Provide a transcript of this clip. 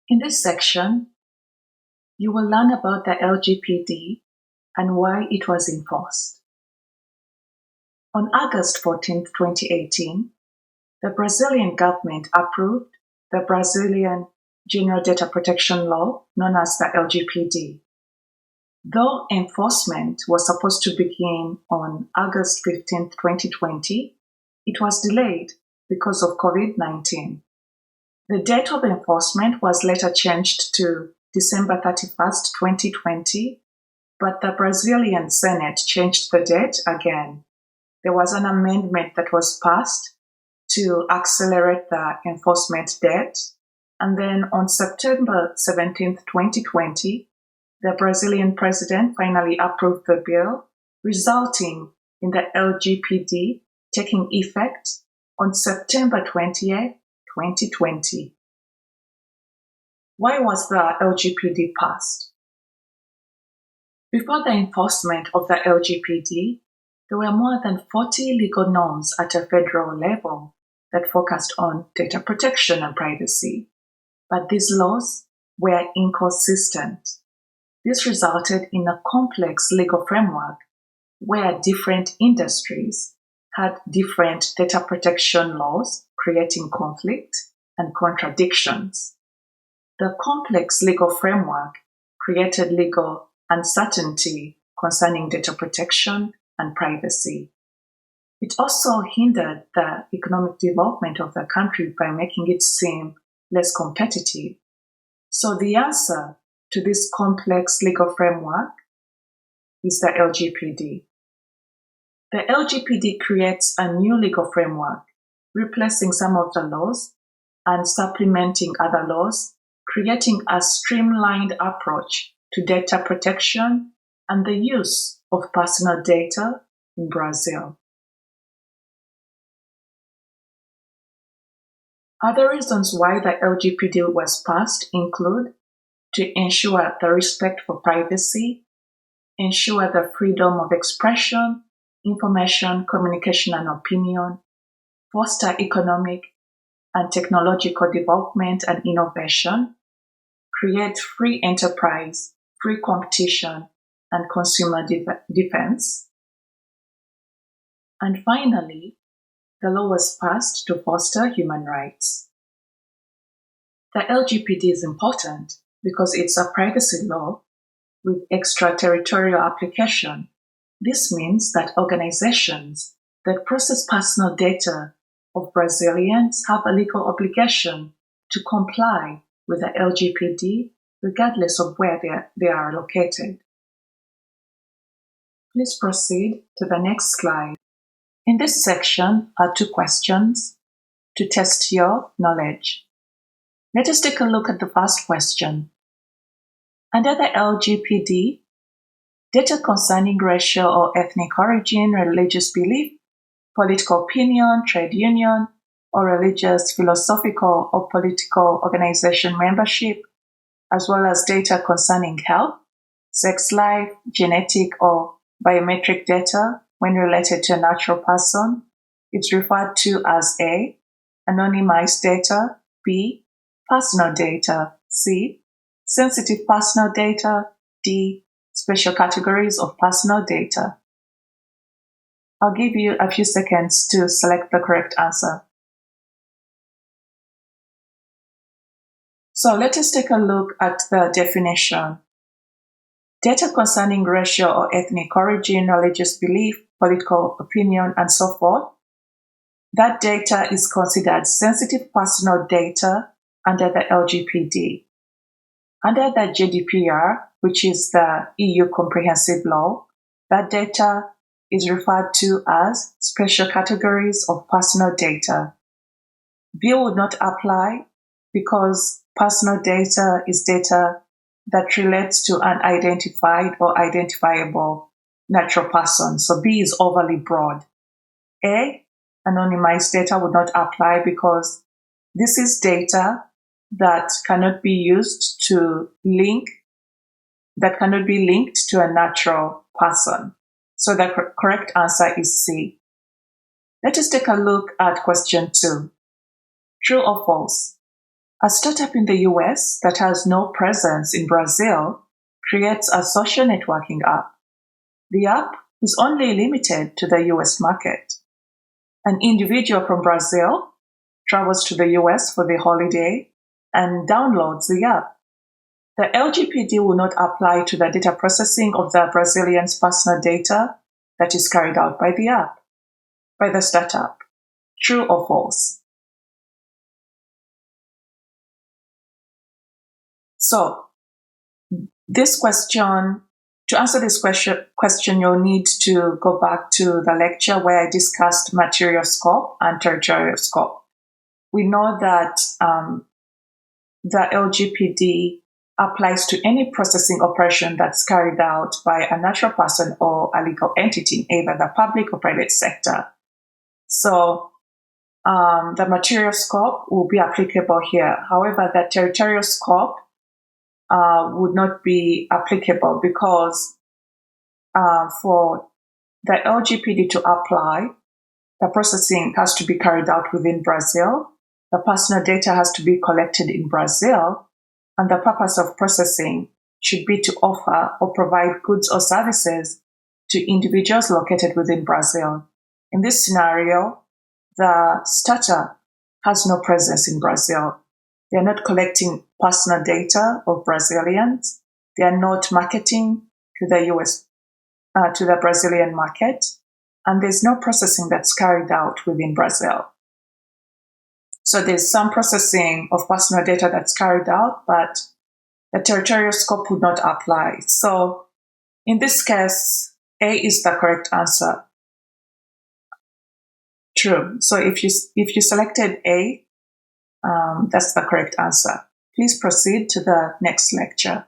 In this section, you will learn about the LGPD and why it was enforced. On August 14, 2018, the Brazilian government approved the Brazilian General Data Protection Law, known as the LGPD. Though enforcement was supposed to begin on August 15, 2020, it was delayed because of COVID-19. The date of enforcement was later changed to December 31st, 2020, but the Brazilian Senate changed the date again. There was an amendment that was passed to accelerate the enforcement date, and then on September 17th, 2020, the Brazilian president finally approved the bill, resulting in the LGPD taking effect on September 20th, 2020. Why was the LGPD passed? Before the enforcement of the LGPD, there were more than 40 legal norms at a federal level that focused on data protection and privacy. But these laws were inconsistent. This resulted in a complex legal framework where different industries had different data protection laws, creating conflict and contradictions. The complex legal framework created legal uncertainty concerning data protection and privacy. It also hindered the economic development of the country by making it seem less competitive. So the answer to this complex legal framework is the LGPD. The LGPD creates a new legal framework, replacing some of the laws and supplementing other laws, creating a streamlined approach to data protection and the use of personal data in Brazil. Other reasons why the LGPD was passed include to ensure the respect for privacy, ensure the freedom of expression, information, communication, and opinion, foster economic and technological development and innovation, create free enterprise, free competition, and consumer defense. And finally, the law was passed to foster human rights. The LGPD is important because it's a privacy law with extraterritorial application. This means that organizations that process personal data of Brazilians have a legal obligation to comply with the LGPD regardless of where they are located. Please proceed to the next slide. In this section are 2 questions to test your knowledge. Let us take a look at the first question. Under the LGPD, data concerning racial or ethnic origin, religious belief, political opinion, trade union, or religious, philosophical, or political organization membership, as well as data concerning health, sex life, genetic or biometric data when related to a natural person, it's referred to as A, anonymized data, B, personal data, C, sensitive personal data, D, special categories of personal data. I'll give you a few seconds to select the correct answer. So let us take a look at the definition. Data concerning racial or ethnic origin, religious belief, political opinion, and so forth. That data is considered sensitive personal data under the LGPD. Under the GDPR, which is the EU comprehensive law, that data is referred to as special categories of personal data. B would not apply because personal data is data that relates to an identified or identifiable natural person. So B is overly broad. A, anonymized data would not apply because this is data that cannot be used to that cannot be linked to a natural person. So the correct answer is C. Let us take a look at question 2. True or false? A startup in the US that has no presence in Brazil creates a social networking app. The app is only limited to the US market. An individual from Brazil travels to the US for the holiday and downloads the app. The LGPD will not apply to the data processing of the Brazilian's personal data that is carried out by the app, by the startup. True or false? So, to answer this question, you'll need to go back to the lecture where I discussed material scope and territorial scope. We know that the LGPD applies to any processing operation that's carried out by a natural person or a legal entity, either the public or private sector. So the material scope will be applicable here. However, the territorial scope would not be applicable because for the LGPD to apply, the processing has to be carried out within Brazil. The personal data has to be collected in Brazil. And the purpose of processing should be to offer or provide goods or services to individuals located within Brazil. In this scenario, the startup has no presence in Brazil. They are not collecting personal data of Brazilians. They are not marketing to the Brazilian market. And there's no processing that's carried out within Brazil. So there's some processing of personal data that's carried out, but the territorial scope would not apply. So in this case, A is the correct answer. True. So if you selected A, that's the correct answer. Please proceed to the next lecture.